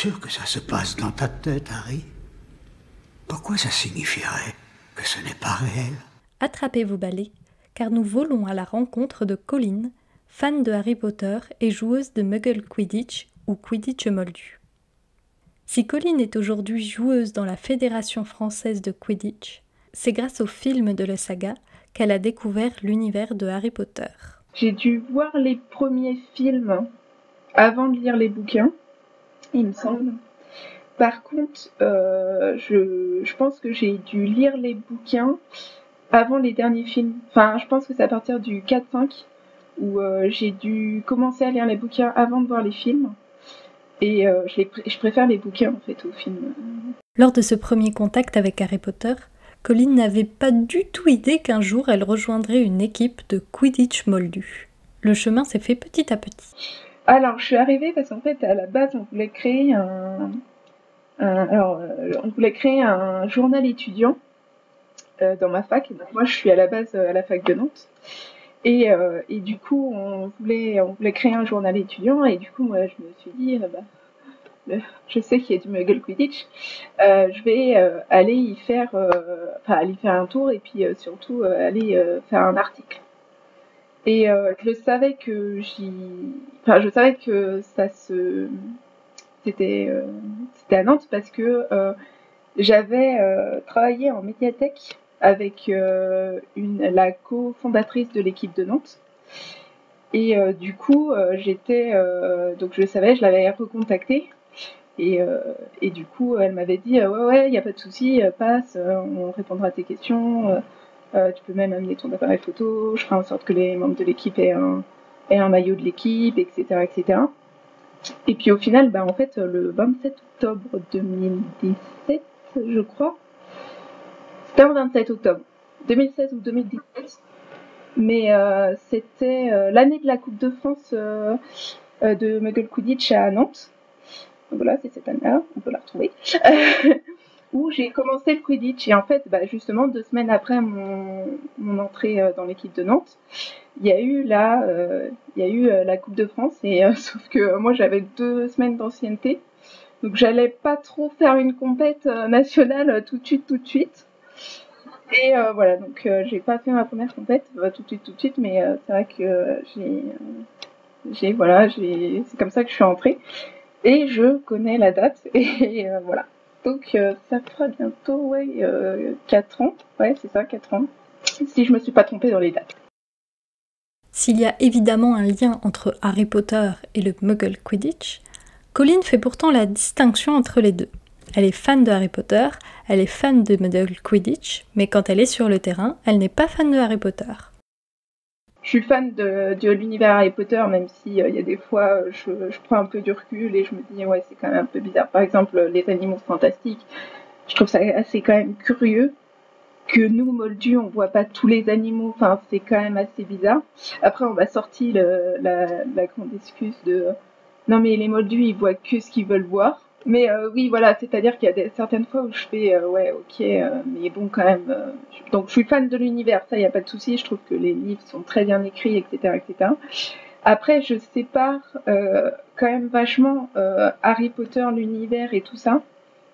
sûr que ça se passe dans ta tête, Harry? Pourquoi ça signifierait que ce n'est pas réel? Attrapez vos balais, car nous volons à la rencontre de Colline, fan de Harry Potter et joueuse de Muggle Quidditch ou Quidditch Moldu. Si Colline est aujourd'hui joueuse dans la Fédération française de Quidditch, c'est grâce au film de la saga qu'elle a découvert l'univers de Harry Potter. J'ai dû voir les premiers films avant de lire les bouquins, il me semble. Par contre, je pense que j'ai dû lire les bouquins avant les derniers films. Enfin, je pense que c'est à partir du 4-5 où j'ai dû commencer à lire les bouquins avant de voir les films. Et je préfère les bouquins en fait aux films. Lors de ce premier contact avec Harry Potter, Colline n'avait pas du tout idée qu'un jour elle rejoindrait une équipe de Quidditch Moldu. Le chemin s'est fait petit à petit. Alors, je suis arrivée parce qu'en fait, à la base, on voulait créer on voulait créer un journal étudiant dans ma fac. Donc, moi, je suis à la base à la fac de Nantes. Et du coup, on voulait créer un journal étudiant. Et du coup, moi, je me suis dit, je sais qu'il y a du Muggle Quidditch. Je vais aller y faire un tour et puis surtout aller faire un article. Et je savais que c'était à Nantes parce que j'avais travaillé en médiathèque avec la cofondatrice de l'équipe de Nantes. Et du coup, donc je savais, je l'avais recontactée. Et du coup, elle m'avait dit ouais, il y a pas de souci, passe, on répondra à tes questions. Tu peux même amener ton appareil photo. Je ferai en sorte que les membres de l'équipe aient un maillot de l'équipe, etc., etc. Et puis au final, en fait, le 27 octobre 2017, je crois. C'était le 27 octobre 2016 ou 2017. Mais c'était l'année de la Coupe de France de Muggle Quidditch à Nantes. Donc voilà, c'est cette année-là, on peut la retrouver. Où j'ai commencé le Quidditch. Et en fait, justement, 2 semaines après mon entrée dans l'équipe de Nantes, il y a eu la Coupe de France. Et sauf que moi, j'avais 2 semaines d'ancienneté. Donc, j'allais pas trop faire une compète nationale tout de suite. Et voilà, donc j'ai pas fait ma première compète tout de suite, mais c'est vrai que c'est comme ça que je suis entrée. Et je connais la date, et voilà. Donc ça fera bientôt 4 ans. Ouais, c'est ça, 4 ans. Si je me suis pas trompée dans les dates. S'il y a évidemment un lien entre Harry Potter et le Muggle Quidditch, Colline fait pourtant la distinction entre les deux. Elle est fan de Harry Potter, elle est fan de Muggle Quidditch, mais quand elle est sur le terrain, elle n'est pas fan de Harry Potter. Je suis fan de l'univers Harry Potter, même si il y a des fois je prends un peu du recul et je me dis ouais, c'est quand même un peu bizarre. Par exemple, les animaux fantastiques, je trouve ça assez quand même curieux que nous, Moldus, on voit pas tous les animaux. Enfin, c'est quand même assez bizarre. Après, on m'a sorti la grande excuse de non mais les Moldus, ils voient que ce qu'ils veulent voir. Mais oui, voilà, c'est-à-dire qu'il y a certaines fois où je fais ouais, ok, mais bon, quand même. Donc, je suis fan de l'univers, ça, il n'y a pas de souci. Je trouve que les livres sont très bien écrits, etc., etc. Après, je sépare quand même vachement Harry Potter, l'univers et tout ça.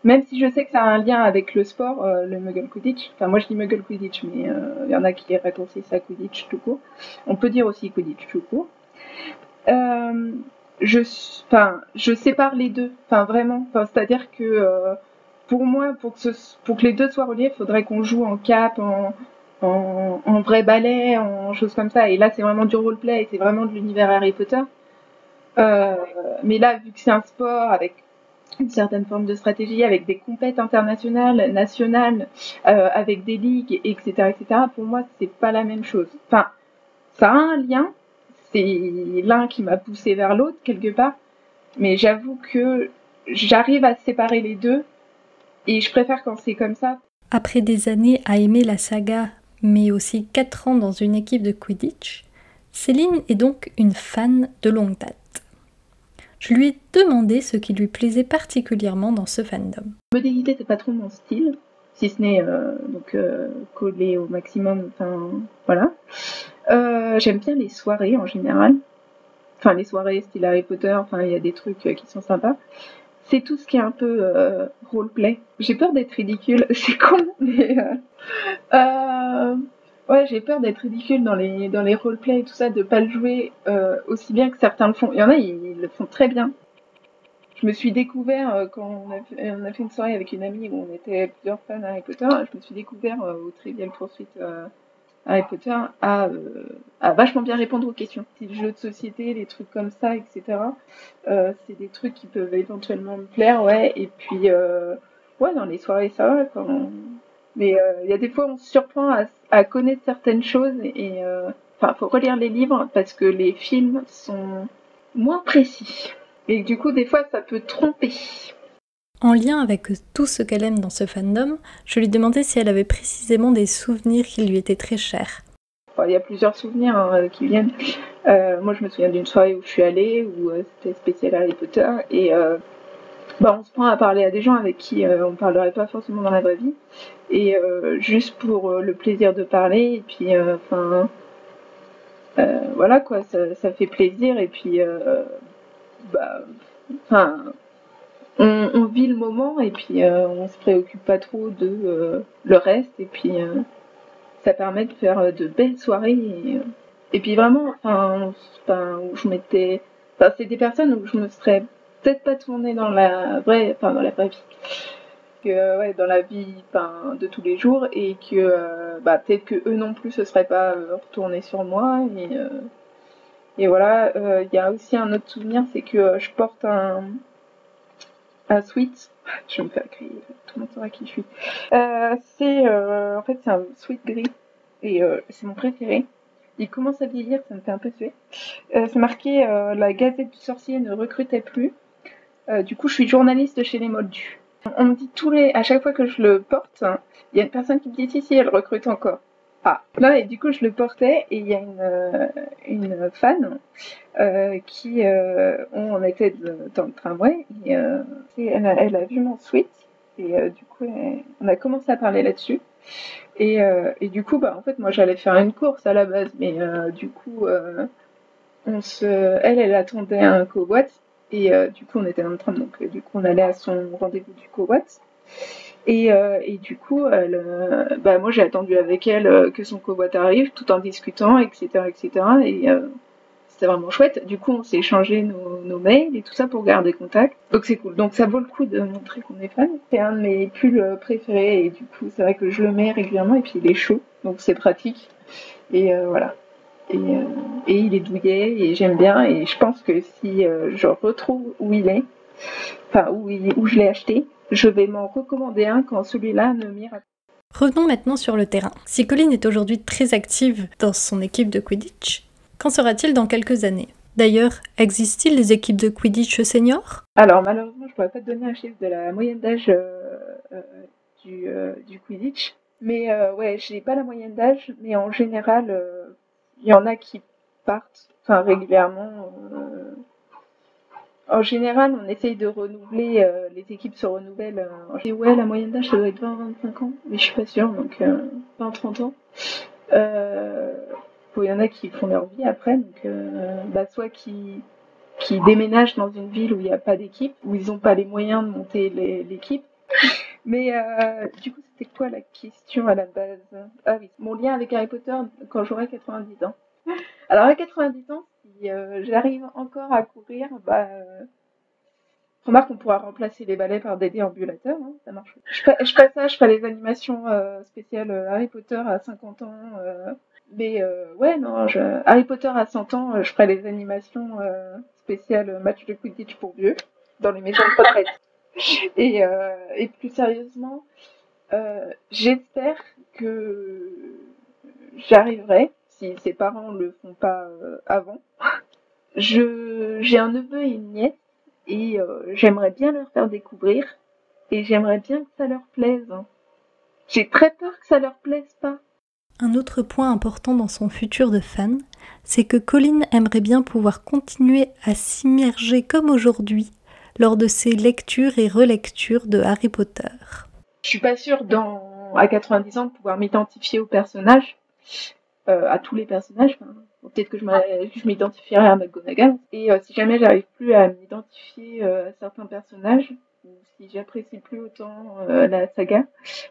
Même si je sais que ça a un lien avec le sport, le Muggle Quidditch. Enfin, moi, je dis Muggle Quidditch, mais il y en a qui raccourcissent ça Quidditch tout court. On peut dire aussi Quidditch tout court. Je sépare les deux. Enfin, vraiment. Enfin, c'est-à-dire que pour moi, pour que les deux soient reliés, il faudrait qu'on joue en cap, en vrai ballet, en choses comme ça. Et là, c'est vraiment du roleplay et c'est vraiment de l'univers Harry Potter. Mais là, vu que c'est un sport avec une certaine forme de stratégie, avec des compètes internationales, nationales, avec des ligues, etc., etc., pour moi, c'est pas la même chose. Enfin, ça a un lien. C'est l'un qui m'a poussé vers l'autre, quelque part. Mais j'avoue que j'arrive à séparer les deux. Et je préfère quand c'est comme ça. Après des années à aimer la saga, mais aussi 4 ans dans une équipe de Quidditch, Céline est donc une fan de longue date. Je lui ai demandé ce qui lui plaisait particulièrement dans ce fandom. La modalité, c'est pas trop mon style, si ce n'est coller au maximum, enfin voilà. J'aime bien les soirées en général. Enfin, les soirées style Harry Potter, enfin, il y a des trucs qui sont sympas. c'est tout ce qui est un peu roleplay. J'ai peur d'être ridicule, c'est con, mais ouais, j'ai peur d'être ridicule dans les roleplays et tout ça, de pas le jouer aussi bien que certains le font. Il y en a, ils le font très bien. Je me suis découvert quand on a fait une soirée avec une amie où on était plusieurs fans Harry Potter. Je me suis découvert au Trivial Pursuit Harry Potter à vachement bien répondre aux questions. Les jeux de société, les trucs comme ça, etc. C'est des trucs qui peuvent éventuellement me plaire, ouais. Et puis, ouais, dans les soirées, ça va. Mais il y a des fois, on se surprend à connaître certaines choses et enfin, faut relire les livres parce que les films sont moins précis. Et du coup, des fois, ça peut tromper. En lien avec tout ce qu'elle aime dans ce fandom, je lui demandais si elle avait précisément des souvenirs qui lui étaient très chers. Enfin, il y a plusieurs souvenirs qui viennent. Moi, je me souviens d'une soirée où je suis allée, où c'était spécial Harry Potter, et on se prend à parler à des gens avec qui on ne parlerait pas forcément dans la vraie vie, et juste pour le plaisir de parler, et puis, voilà quoi, ça fait plaisir, et puis, on vit le moment et puis on se préoccupe pas trop de le reste et puis ça permet de faire de belles soirées et puis vraiment où je m'étais c'est des personnes où je me serais peut-être pas tournée dans la vraie vie que ouais, dans la vie de tous les jours et que peut-être que eux non plus se seraient pas retournés sur moi et voilà. Il y a aussi un autre souvenir, c'est que je porte un sweat, je vais me faire crier, tout le monde saura qui je suis. En fait, c'est un sweat gris et c'est mon préféré. Il commence à vieillir, ça me fait un peu suer. C'est marqué la Gazette du Sorcier ne recrutait plus. Du coup, je suis journaliste chez les Moldus. On me dit à chaque fois que je le porte, il y a une personne qui me dit si elle recrute encore. Ah, là, et du coup, je le portais et il y a une fan qui, on était dans le tramway et elle a vu mon sweat et du coup, on a commencé à parler là-dessus. Et du coup, en fait, moi, j'allais faire une course à la base, mais du coup, elle attendait un covoit et du coup, on était dans le tram, donc du coup, on allait à son rendez-vous du covoit. Et du coup, moi j'ai attendu avec elle que son covoit arrive, tout en discutant, etc., etc. Et c'était vraiment chouette. Du coup, on s'est échangé nos mails et tout ça pour garder contact. Donc c'est cool. Donc ça vaut le coup de montrer qu'on est fan. C'est un de mes pulls préférés et du coup, c'est vrai que je le mets régulièrement et puis il est chaud, donc c'est pratique. Et voilà. Et il est douillet et j'aime bien. Et je pense que si je retrouve où il est, où je l'ai acheté, je vais m'en recommander un quand celui-là ne m'ira pas. Revenons maintenant sur le terrain. Si Colin est aujourd'hui très active dans son équipe de Quidditch, qu'en sera-t-il dans quelques années ? D'ailleurs, existe-t-il des équipes de Quidditch seniors ? Alors malheureusement, je ne pourrais pas te donner un chiffre de la moyenne d'âge du Quidditch. Mais ouais, je n'ai pas la moyenne d'âge, mais en général, il y en a qui partent régulièrement. En général, on essaye de renouveler, les équipes se renouvellent. Et ouais, la moyenne d'âge, ça doit être 20-25 ans, mais je suis pas sûre, donc 20-30 ans. Il y en a qui font leur vie après, donc soit qui déménagent dans une ville où il n'y a pas d'équipe, où ils n'ont pas les moyens de monter l'équipe. Mais du coup, c'était quoi la question à la base ? Ah oui, mon lien avec Harry Potter quand j'aurai 90 ans. Alors à 90 ans, si j'arrive encore à courir, remarque, on pourra remplacer les balais par des déambulateurs, hein, ça marche. Je ferai ça, je ferai les animations spéciales Harry Potter à 50 ans. Mais ouais, non, Harry Potter à 100 ans, je ferai les animations spéciales match de Quidditch pour vieux dans les maisons de retraite. Et plus sérieusement, j'espère que j'arriverai, si ses parents le font pas avant. J'ai un neveu et une nièce et j'aimerais bien leur faire découvrir et j'aimerais bien que ça leur plaise. J'ai très peur que ça leur plaise pas. Un autre point important dans son futur de fan, c'est que Colin aimerait bien pouvoir continuer à s'immerger comme aujourd'hui lors de ses lectures et relectures de Harry Potter. Je suis pas sûre à 90 ans de pouvoir m'identifier aux personnages, à tous les personnages. Bon, peut-être que je m'identifierai à McGonagall. Et si jamais j'arrive plus à m'identifier à certains personnages, ou si j'apprécie plus autant la saga,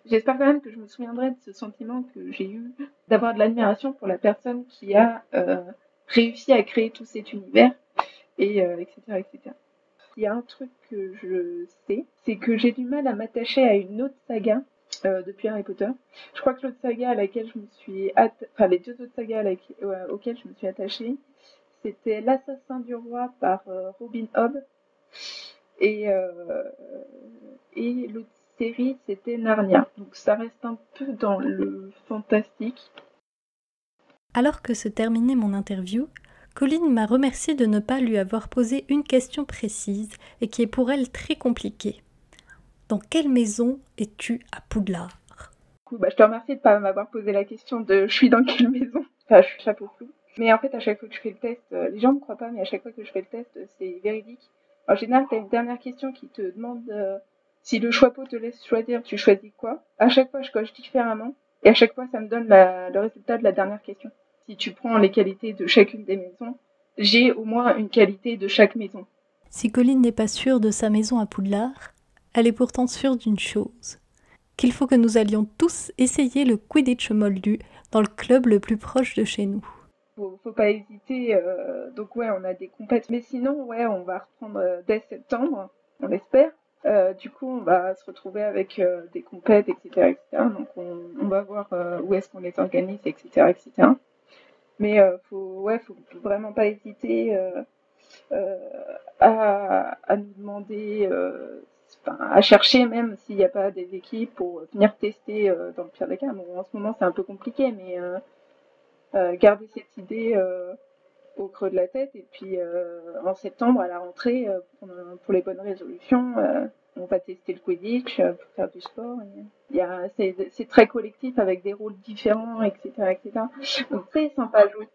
j'espère quand même que je me souviendrai de ce sentiment que j'ai eu d'avoir de l'admiration pour la personne qui a réussi à créer tout cet univers, et etc., etc. Il y a un truc que je sais, c'est que j'ai du mal à m'attacher à une autre saga depuis Harry Potter. Je crois que l'autre saga à laquelle je me suis enfin les deux autres sagas auxquelles je me suis attachée, c'était L'Assassin du Roi par Robin Hobb et l'autre série c'était Narnia. Donc ça reste un peu dans le fantastique. Alors que se terminait mon interview, Colline m'a remercié de ne pas lui avoir posé une question précise et qui est pour elle très compliquée. Dans quelle maison es-tu à Poudlard ? Je te remercie de ne pas m'avoir posé la question de je suis dans quelle maison. Enfin, je suis chapeau flou. Mais en fait, à chaque fois que je fais le test, les gens ne me croient pas, mais à chaque fois que je fais le test, c'est véridique. En général, tu as une dernière question qui te demande si le choix-pot te laisse choisir, tu choisis quoi. À chaque fois, je coche différemment. Et à chaque fois, ça me donne le résultat de la dernière question. Si tu prends les qualités de chacune des maisons, j'ai au moins une qualité de chaque maison. Si Colline n'est pas sûre de sa maison à Poudlard, elle est pourtant sûre d'une chose, qu'il faut que nous allions tous essayer le Quidditch Moldu dans le club le plus proche de chez nous. Faut pas hésiter, donc ouais, on a des compètes, mais sinon, ouais, on va reprendre dès septembre, on l'espère. Du coup, on va se retrouver avec des compètes, etc., etc. Donc, on va voir où est-ce qu'on les organise, etc., etc. Mais faut vraiment pas hésiter à nous demander, à chercher même s'il n'y a pas des équipes pour venir tester dans le pire des cas. Bon, en ce moment, c'est un peu compliqué, mais garder cette idée au creux de la tête, et puis en septembre, à la rentrée, pour les bonnes résolutions, on va tester le Quidditch pour faire du sport. C'est très collectif avec des rôles différents, etc., etc. Donc c'est sympa à jouer.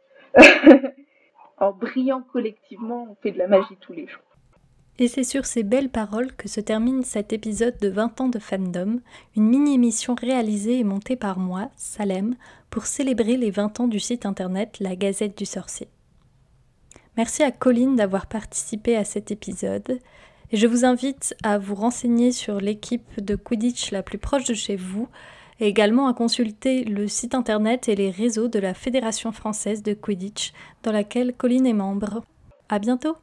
En brillant collectivement, on fait de la magie tous les jours. Et c'est sur ces belles paroles que se termine cet épisode de 20 ans de fandom, une mini-émission réalisée et montée par moi, Salem, pour célébrer les 20 ans du site internet La Gazette du Sorcier. Merci à Colline d'avoir participé à cet épisode, et je vous invite à vous renseigner sur l'équipe de Quidditch la plus proche de chez vous, et également à consulter le site internet et les réseaux de la Fédération française de Quidditch, dans laquelle Colline est membre. À bientôt!